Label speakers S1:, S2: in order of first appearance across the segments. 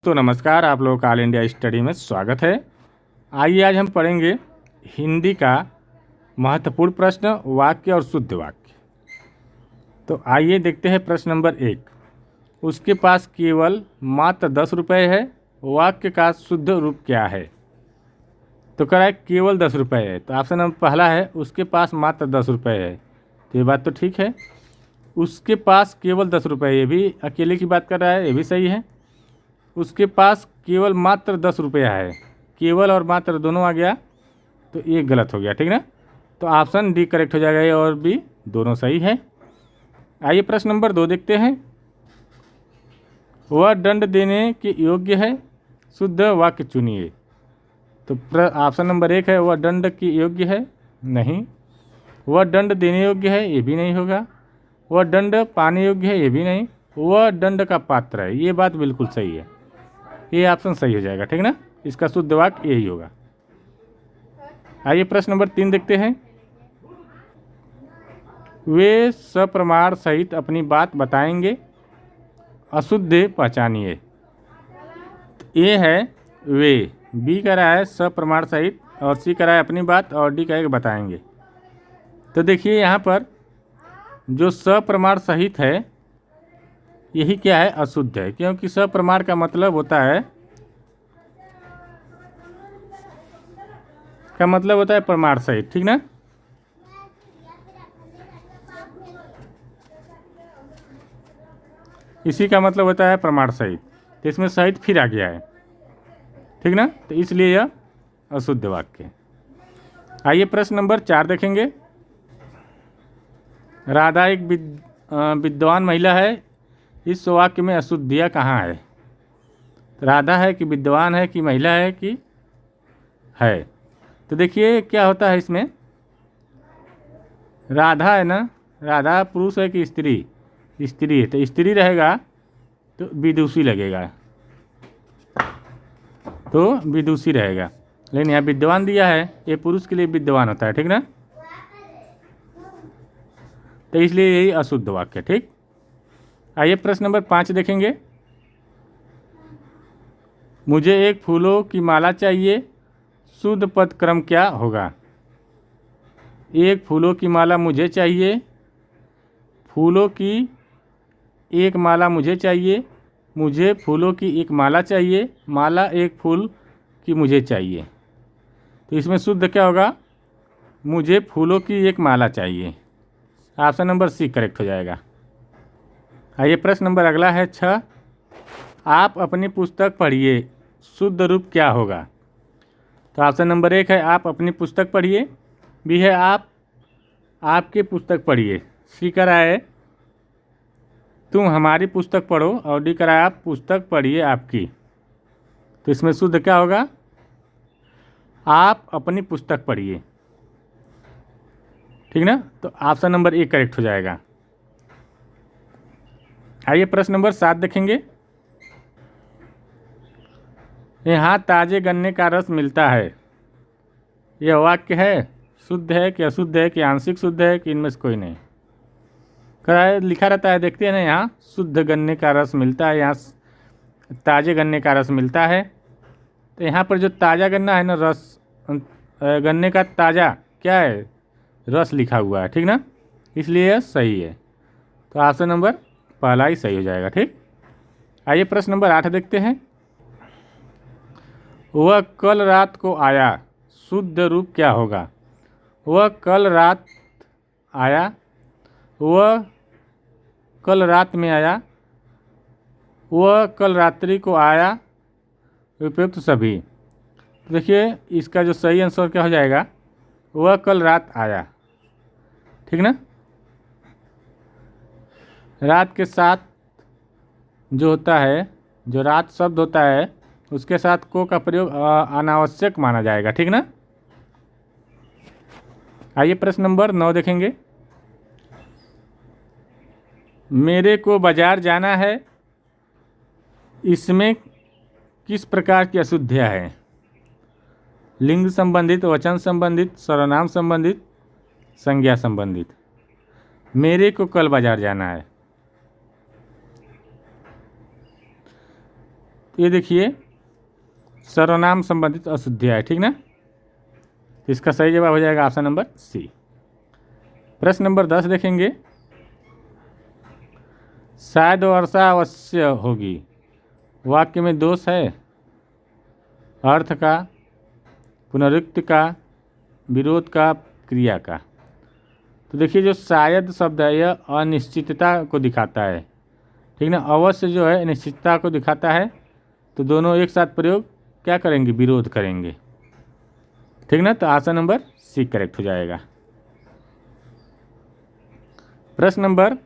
S1: तो नमस्कार, आप लोगों का ऑल इंडिया स्टडी में स्वागत है। आइए आज हम पढ़ेंगे हिंदी का महत्वपूर्ण प्रश्न, वाक्य और शुद्ध वाक्य। तो आइए देखते हैं प्रश्न नंबर 1। उसके पास केवल मात्र 10 रुपये है, वाक्य का शुद्ध रूप क्या है? तो कह रहा है केवल 10 रुपये है, तो ऑप्शन नंबर पहला है उसके पास मात्र 10 रुपये है। तो ये बात तो ठीक है। उसके पास केवल 10 रुपये, ये भी अकेले की बात कर रहा है, ये भी सही है। उसके पास केवल मात्र 10 रुपया है, केवल और मात्र दोनों आ गया तो ये गलत हो गया, ठीक ना। तो ऑप्शन डी करेक्ट हो जाएगा, ए और बी दोनों सही है। आइए प्रश्न नंबर 2 देखते हैं। वह दंड देने के योग्य है, शुद्ध वाक्य चुनिए। तो ऑप्शन नंबर 1 है वह दंड के योग्य है, नहीं। वह दंड देने योग्य है, ये भी नहीं होगा। वह दंड पाने योग्य है, ये भी नहीं। वह दंड का पात्र है, ये बात बिल्कुल सही है, ये ऑप्शन सही हो जाएगा, ठीक ना। इसका शुद्ध वाक्य यही होगा। आइए प्रश्न नंबर 3 देखते हैं। वे सप्रमाण सहित अपनी बात बताएंगे, अशुद्ध पहचानिए। ए है वे, बी कह रहा है सप्रमाण सहित, और सी कह रहा है अपनी बात, और डी कहेगा बताएंगे। तो देखिए यहाँ पर जो सप्रमाण सहित है यही क्या है, अशुद्ध है, क्योंकि सप्रमाण का मतलब होता है प्रमाण सहित, ठीक ना। इसी का मतलब होता है प्रमाण सहित, तो इसमें सहित फिर आ गया है, ठीक ना, तो इसलिए यह अशुद्ध वाक्य है। आइए प्रश्न नंबर 4 देखेंगे। राधा एक विद्वान महिला है, इस वाक्य में अशुद्धियाँ कहाँ है? राधा है कि विद्वान है कि महिला है कि है? तो देखिए क्या होता है इसमें, राधा है ना, राधा पुरुष है कि स्त्री? स्त्री है, तो स्त्री रहेगा तो विदुषी लगेगा, तो विदुषी रहेगा। लेकिन यहाँ विद्वान दिया है, ये पुरुष के लिए विद्वान होता है, ठीक ना, तो इसलिए यही अशुद्ध वाक्य, ठीक। आइए प्रश्न नंबर 5 देखेंगे। मुझे एक फूलों की माला चाहिए, शुद्ध पद क्रम क्या होगा? एक फूलों की माला मुझे चाहिए, फूलों की एक माला मुझे चाहिए, मुझे फूलों की एक माला चाहिए, माला एक फूल की मुझे चाहिए। तो इसमें शुद्ध क्या होगा? मुझे फूलों की एक माला चाहिए। ऑप्शन नंबर सी करेक्ट हो जाएगा। आइए प्रश्न नंबर अगला है 6। आप अपनी पुस्तक पढ़िए, शुद्ध रूप क्या होगा? तो ऑप्शन नंबर 1 है आप अपनी पुस्तक पढ़िए, बी है आप आपके पुस्तक पढ़िए, सी कह रहा है तुम हमारी पुस्तक पढ़ो, और डी कह रहा है आप पुस्तक पढ़िए आपकी। तो इसमें शुद्ध क्या होगा? आप अपनी पुस्तक पढ़िए, ठीक ना, तो ऑप्शन नंबर 1 करेक्ट हो जाएगा। आइए प्रश्न नंबर 7 देखेंगे। यहाँ ताजे गन्ने का रस मिलता है, यह वाक्य है, शुद्ध है कि अशुद्ध है कि आंशिक शुद्ध है कि इनमें से कोई नहीं? लिखा रहता है, देखते हैं ना, यहाँ शुद्ध गन्ने का रस मिलता है, यहाँ ताजे गन्ने का रस मिलता है। तो यहाँ पर जो ताज़ा गन्ना है ना, रस गन्ने का ताज़ा क्या है, रस लिखा हुआ है, ठीक ना, इसलिए यह सही है। तो ऑप्शन नंबर पहला ही सही हो जाएगा, ठीक। आइए प्रश्न नंबर 8 देखते हैं। वह कल रात को आया, शुद्ध रूप क्या होगा? वह कल रात आया, वह कल रात में आया, वह कल रात्रि को आया, उपयुक्त सभी। देखिए इसका जो सही आंसर क्या हो जाएगा, वह कल रात आया, ठीक ना। रात के साथ जो होता है, जो रात शब्द होता है, उसके साथ को का प्रयोग अनावश्यक माना जाएगा, ठीक ना। आइए प्रश्न नंबर 9 देखेंगे। मेरे को बाजार जाना है, इसमें किस प्रकार की अशुद्धियाँ हैं? लिंग संबंधित, वचन संबंधित, सर्वनाम संबंधित, संज्ञा संबंधित। मेरे को कल बाजार जाना है, ये देखिए सर्वनाम संबंधित अशुद्धियाँ है, ठीक ना। तो इसका सही जवाब हो जाएगा ऑप्शन नंबर सी। प्रश्न नंबर 10 देखेंगे। शायद वर्षा अवश्य होगी, वाक्य में दोष है अर्थ का, पुनरुक्ति का, विरोध का, क्रिया का। तो देखिए जो शायद शब्द है यह अनिश्चितता को दिखाता है, ठीक ना। अवश्य जो है निश्चितता को दिखाता है, तो दोनों एक साथ प्रयोग क्या करेंगे, विरोध करेंगे, ठीक ना। तो ऑप्शन नंबर सी करेक्ट हो जाएगा। प्रश्न नंबर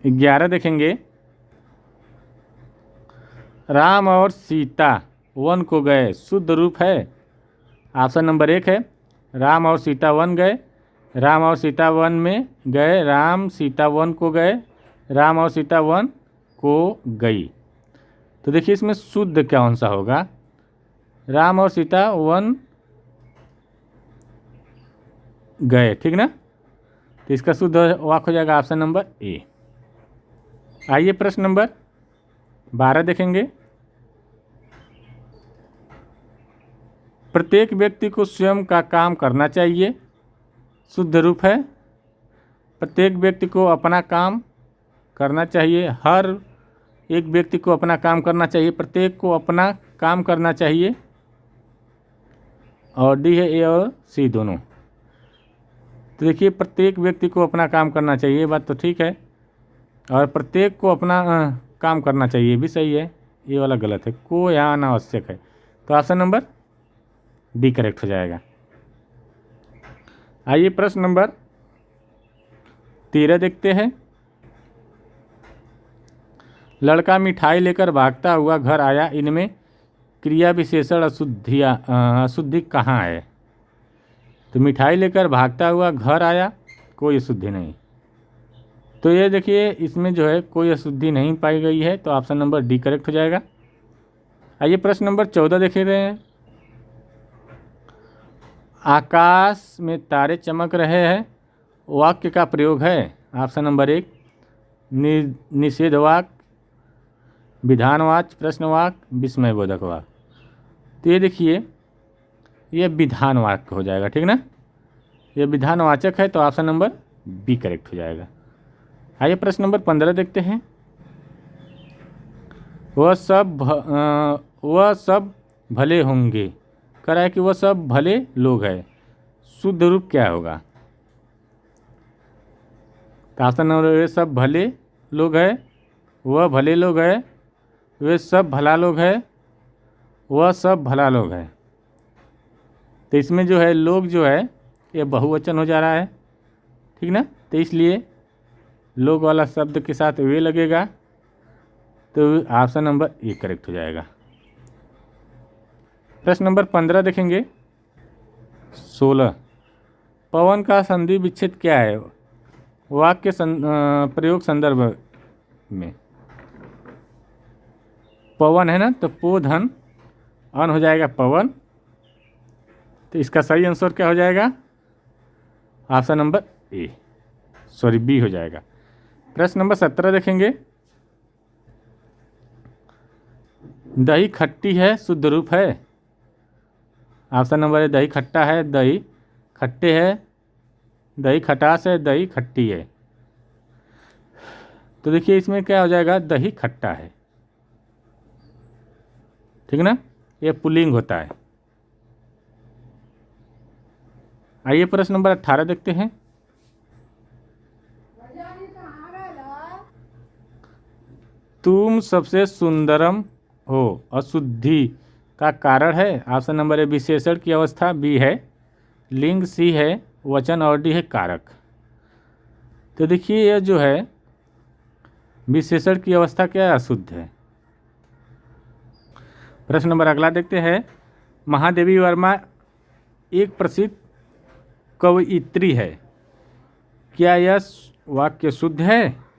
S1: 11 देखेंगे। राम और सीता वन को गए, शुद्ध रूप है। ऑप्शन नंबर 1 है राम और सीता वन गए, राम और सीता वन में गए, राम सीता वन को गए, राम और सीता वन को गई। तो देखिए इसमें शुद्ध कौन सा होगा, राम और सीता वन गए, ठीक ना। तो इसका शुद्ध वाक्य हो जाएगा ऑप्शन नंबर ए। आइए प्रश्न नंबर 12 देखेंगे। प्रत्येक व्यक्ति को स्वयं का काम करना चाहिए, शुद्ध रूप है। प्रत्येक व्यक्ति को अपना काम करना चाहिए, हर एक व्यक्ति को अपना काम करना चाहिए, प्रत्येक को अपना काम करना चाहिए। और डी है ए और सी दोनों। तो देखिए प्रत्येक व्यक्ति को अपना काम करना चाहिए, ये बात तो ठीक है, और प्रत्येक को अपना काम करना चाहिए भी सही है, ये वाला गलत है, को यहाँ अनावश्यक है। तो ऑप्शन नंबर डी करेक्ट हो जाएगा। आइए प्रश्न नंबर 13 देखते हैं। लड़का मिठाई लेकर भागता हुआ घर आया, इनमें क्रिया विशेषण अशुद्धि कहाँ है। तो मिठाई लेकर भागता हुआ घर आया, कोई अशुद्धि नहीं। तो ये देखिए इसमें जो है कोई अशुद्धि नहीं पाई गई है, तो ऑप्शन नंबर डी करेक्ट हो जाएगा। आइए प्रश्न नंबर 14 देख रहे हैं। आकाश में तारे चमक रहे हैं, वाक्य का प्रयोग है। ऑप्शन नंबर 1 निषेधवाक्य, विधानवाचक, प्रश्नवाक्य, विस्मयबोधक वाक्य। तो ये देखिए ये विधानवाक्य हो जाएगा, ठीक ना। ये विधानवाचक है, तो ऑप्शन नंबर बी करेक्ट हो जाएगा। आइए प्रश्न नंबर 15 देखते हैं। वह सब भले होंगे, कह रहा है कि वह सब भले लोग हैं, शुद्ध रूप क्या होगा। तो ऑप्शन नंबर वे सब भले लोग हैं, वह भले लोग हैं, वे सब भला लोग हैं, वह सब भला लोग हैं। तो इसमें जो है लोग जो है ये बहुवचन हो जा रहा है, ठीक ना। तो इसलिए लोग वाला शब्द के साथ वे लगेगा, तो ऑप्शन नंबर ए करेक्ट हो जाएगा। प्रश्न नंबर 15 देखेंगे। 16 पवन का संधि विच्छेद क्या है, वाक्य प्रयोग संदर्भ में। पवन है ना, तो पो धन अन हो जाएगा पवन, तो इसका सही आंसर क्या हो जाएगा, ऑप्शन नंबर बी हो जाएगा। प्रश्न नंबर 17 देखेंगे। दही खट्टी है, शुद्ध रूप है। ऑप्शन नंबर दही खट्टा है, दही खट्टे है, दही खटास है, दही खट्टी है। तो देखिए इसमें क्या हो जाएगा, दही खट्टा है, ठीक ना, ये पुल्लिंग होता है। आइए प्रश्न नंबर 18 देखते हैं। तुम सबसे सुंदरम हो अशुद्धि का कारण है। ऑप्शन नंबर ए विशेषण की अवस्था, बी है लिंग, सी है वचन और डी है कारक। तो देखिए यह जो है विशेषण की अवस्था क्या है, अशुद्ध है। प्रश्न नंबर अगला देखते हैं। महादेवी वर्मा एक प्रसिद्ध कवयित्री है, क्या यह वाक्य शुद्ध है।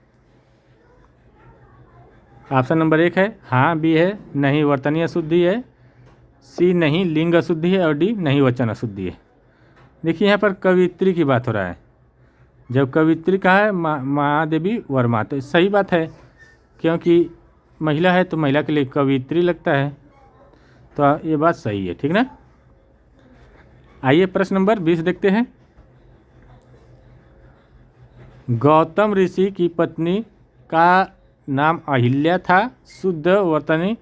S1: ऑप्शन नंबर 1 है हाँ, बी है नहीं वर्तनीय अशुद्धि है, सी नहीं लिंग अशुद्धि है, और डी नहीं वचन अशुद्धि है। देखिए यहाँ पर कवयित्री की बात हो रहा है, जब कवयित्री कहा है महादेवी वर्मा, तो सही बात है, क्योंकि महिला है तो महिला के लिए कवियत्री लगता है, तो ये बात सही है, ठीक ना। आइए प्रश्न नंबर 20 देखते हैं। गौतम ऋषि की पत्नी का नाम अहिल्या था, शुद्ध वर्तनी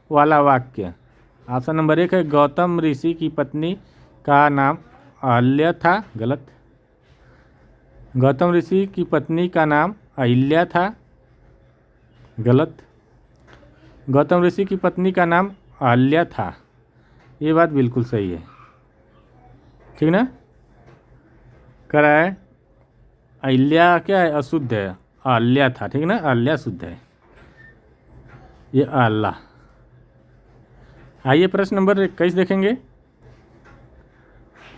S1: वाला वाक्य। ऑप्शन नंबर 1 है गौतम ऋषि की पत्नी का नाम अहिल्या था, गलत। गौतम ऋषि की पत्नी का नाम अहिल्या था, गलत। गौतम ऋषि की पत्नी का नाम अहिल्या था, ये बात बिल्कुल सही है, ठीक ना। कराए अहिल्या क्या है, अशुद्ध है, अहिल्या था, ठीक ना, अहिल्या शुद्ध है, ये अल्लाह। आइए प्रश्न नंबर 21 देखेंगे।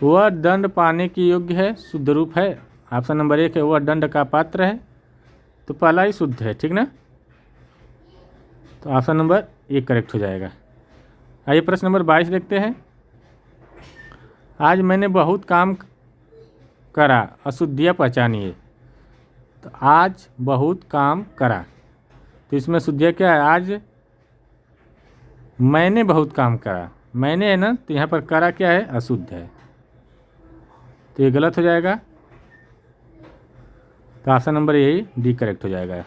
S1: वह दंड पाने के योग्य है, शुद्ध रूप है। ऑप्शन नंबर 1 है वह दंड का पात्र है, तो पहला ही शुद्ध है, ठीक ना, तो ऑप्शन नंबर 1 करेक्ट हो जाएगा। आइए प्रश्न नंबर 22 देखते हैं। आज मैंने बहुत काम करा, अशुद्धियाँ पहचानिए। तो आज बहुत काम करा, तो इसमें शुद्धियाँ क्या है, आज मैंने बहुत काम करा, मैंने है ना, तो यहाँ पर करा क्या है, अशुद्ध है, तो ये गलत हो जाएगा, तो ऑप्शन नंबर यही डी करेक्ट हो जाएगा।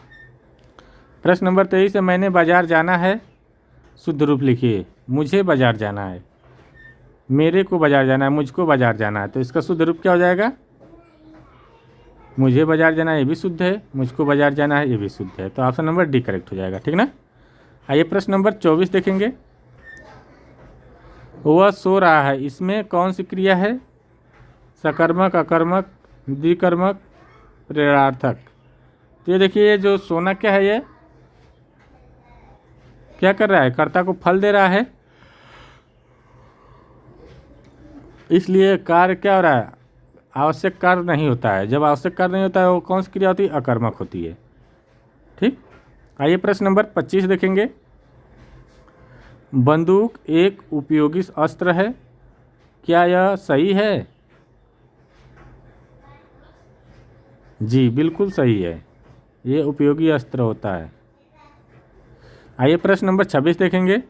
S1: प्रश्न नंबर 23 है मैंने बाजार जाना है, शुद्ध रूप लिखिए। मुझे बाजार जाना है, मेरे को बाजार जाना है, मुझको बाजार जाना है, तो इसका शुद्ध रूप क्या हो जाएगा, मुझे बाजार जाना है, ये भी शुद्ध है, मुझको बाजार जाना है, ये भी शुद्ध है, तो ऑप्शन नंबर डी करेक्ट हो जाएगा, ठीक ना। आइए प्रश्न नंबर 24 देखेंगे। वह सो रहा है, इसमें कौन सी क्रिया है, सकर्मक, अकर्मक, द्विकर्मक, प्रेरणार्थक। तो ये देखिए जो सोना क्या है, ये क्या कर रहा है, कर्ता को फल दे रहा है, इसलिए कार्य क्या हो रहा है, आवश्यक कार्य नहीं होता है। जब आवश्यक कार्य नहीं होता है वो कौन सी क्रिया होती है, अकर्मक होती है, ठीक। आइए प्रश्न नंबर 25 देखेंगे। बंदूक एक उपयोगी अस्त्र है, क्या यह सही है। जी बिल्कुल सही है, ये उपयोगी अस्त्र होता है। आइए प्रश्न नंबर 26 देखेंगे।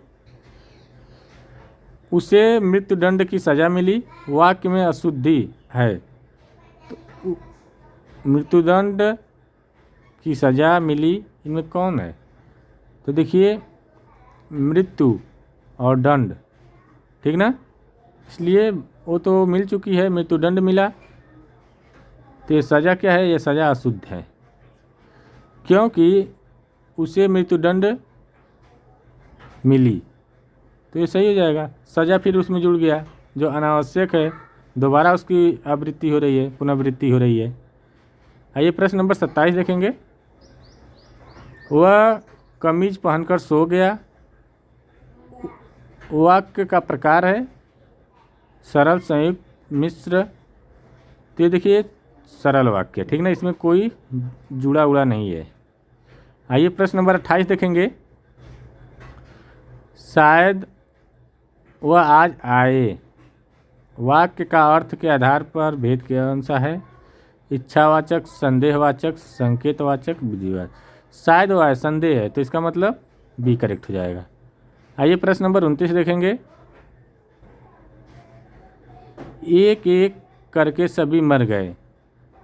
S1: उसे मृत्युदंड की सज़ा मिली, वाक्य में अशुद्धि है, तो मृत्युदंड की सज़ा मिली, इनमें कौन है, तो देखिए मृत्यु और दंड, ठीक ना, इसलिए वो तो मिल चुकी है, मृत्युदंड मिला, तो ये सज़ा क्या है, ये सज़ा अशुद्ध है, क्योंकि उसे मृत्युदंड मिली, तो ये सही हो जाएगा। सज़ा फिर उसमें जुड़ गया जो अनावश्यक है, दोबारा उसकी आवृत्ति हो रही है, पुनरावृत्ति हो रही है। आइए प्रश्न नंबर 27 देखेंगे। वह कमीज पहनकर सो गया, वाक्य का प्रकार है सरल, संयुक्त, मिश्र, तो ये देखिए सरल वाक्य, ठीक ना, इसमें कोई जुड़ा उड़ा नहीं है। आइए प्रश्न नंबर 28 देखेंगे। शायद वह आज आए, वाक्य का अर्थ के आधार पर भेद के अनुसार है, इच्छावाचक, संदेहवाचक, संकेतवाचक, विधिवाचक। शायद वह आए, संदेह है, तो इसका मतलब बी करेक्ट हो जाएगा। आइए प्रश्न नंबर 29 देखेंगे। एक एक करके सभी मर गए,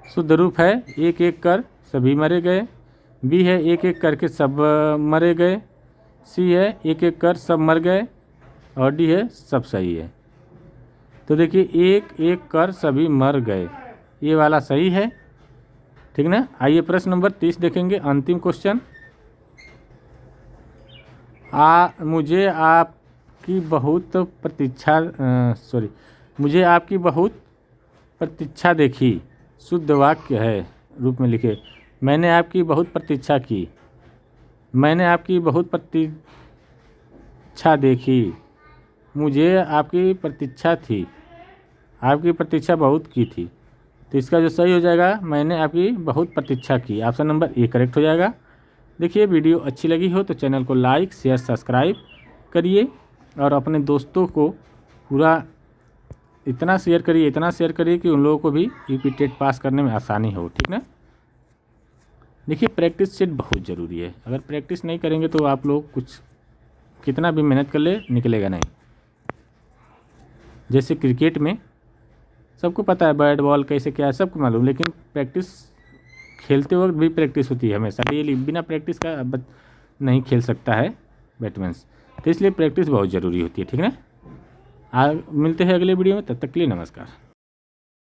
S1: शुद्ध रूप है एक एक कर सभी मरे गए। बी है एक एक करके सब मरे गए। सी है एक एक कर सब मर गए, और डी है सब सही है। तो देखिए एक एक कर सभी मर गए, ये वाला सही है, ठीक ना। आइए प्रश्न नंबर 30 देखेंगे, अंतिम क्वेश्चन। मुझे आपकी बहुत प्रतीक्षा देखी, शुद्ध वाक्य है, रूप में लिखे। मैंने आपकी बहुत प्रतीक्षा की, मैंने आपकी बहुत प्रतीक्षा देखी, मुझे आपकी प्रतीक्षा थी, आपकी प्रतीक्षा बहुत की थी, तो इसका जो सही हो जाएगा, मैंने आपकी बहुत प्रतीक्षा की, ऑप्शन नंबर ए करेक्ट हो जाएगा। देखिए वीडियो अच्छी लगी हो तो चैनल को लाइक, शेयर, सब्सक्राइब करिए, और अपने दोस्तों को पूरा इतना शेयर करिए कि उन लोगों को भी यूपी टेट पास करने में आसानी हो, ठीक ना। देखिए प्रैक्टिस सेट बहुत ज़रूरी है। अगर प्रैक्टिस नहीं करेंगे तो आप लोग कुछ कितना भी मेहनत कर ले निकलेगा नहीं। जैसे क्रिकेट में सबको पता है बैट बॉल कैसे क्या है, सबको मालूम, लेकिन प्रैक्टिस खेलते वक्त भी प्रैक्टिस होती है हमेशा डेली। बिना प्रैक्टिस का नहीं खेल सकता है बैट्समैन, तो इसलिए प्रैक्टिस बहुत ज़रूरी होती है। ठीक है ना। मिलते हैं अगले वीडियो में, तब तक के लिए नमस्कार।